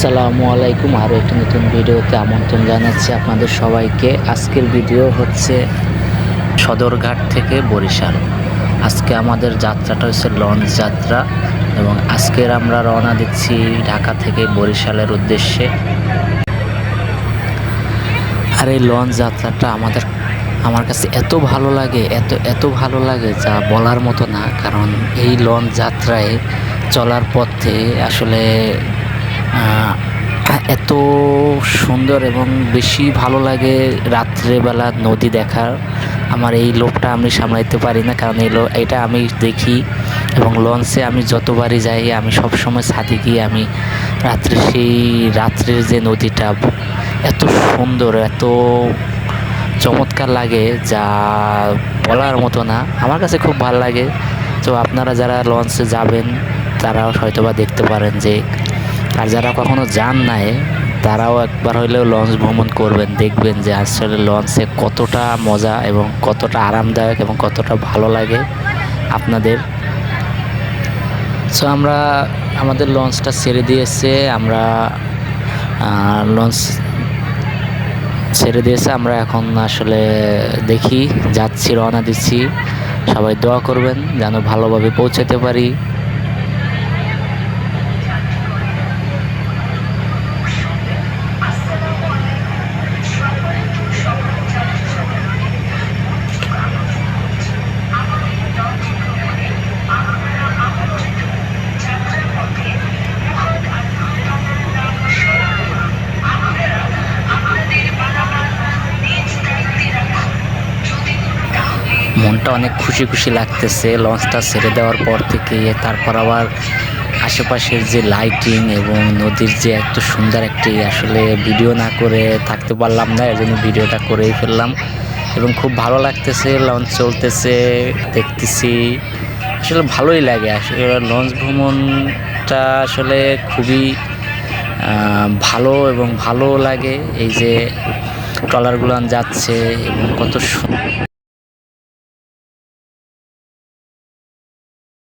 আসসালামু আলাইকুম। আরও একটি নতুন ভিডিওতে আমন্ত্রণ জানাচ্ছি আপনাদের সবাইকে। আজকের ভিডিও হচ্ছে সদরঘাট থেকে বরিশাল। আজকে আমাদের যাত্রাটা হচ্ছে লঞ্চ যাত্রা এবং আজকের আমরা রওনা দিচ্ছি ঢাকা থেকে বরিশালের উদ্দেশ্যে। আর এই লঞ্চ যাত্রাটা আমার কাছে এত ভালো লাগে, এত ভালো লাগে যা বলার মতো না। কারণ এই লঞ্চ যাত্রায় চলার পথে আসলে এত সুন্দর এবং বেশি ভালো লাগে রাত্রেবেলা নদী দেখার। আমার এই লোভটা আমি সামলাইতে পারি না, কারণ এটা আমি দেখি এবং লঞ্চে আমি যতবারই যাই আমি সবসময় ছাদে গিয়ে আমি রাত্রের যে নদীটা এত সুন্দর, এত চমৎকার লাগে যা বলার মতো না। আমার কাছে খুব ভালো লাগে। তো আপনারা যারা লঞ্চে যাবেন তারাও হয়তোবা দেখতে পারেন যে, আর যারা কখনো যান নাই তারাও একবার হইলেও লঞ্চ ভ্রমণ করবেন, দেখবেন যে আসলে লঞ্চে কতটা মজা এবং কতটা আরামদায়ক এবং কতটা ভালো লাগে আপনাদের। সো আমাদের লঞ্চটা ছেড়ে দিয়েছে, আমরা এখন আসলে দেখি যাচ্ছি, রওনা দিচ্ছি। সবাই দোয়া করবেন যেন ভালোভাবে পৌঁছাতে পারি। মনটা অনেক খুশি লাগতেছে লঞ্চটা ছেড়ে দেওয়ার পর থেকে। তারপর আবার আশেপাশের যে লাইটিং এবং নদীর যে এত সুন্দর একটি, আসলে ভিডিও না করে থাকতে পারলাম না, এর জন্য ভিডিওটা করেই ফেললাম। এবং খুব ভালো লাগতেছে, লঞ্চ চলতেছে দেখতেছি, আসলে ভালোই লাগে। আসলে লঞ্চ ভ্রমণটা আসলে খুবই ভালো এবং ভালো লাগে। এই যে ট্রলারগুলো যাচ্ছে এবং কত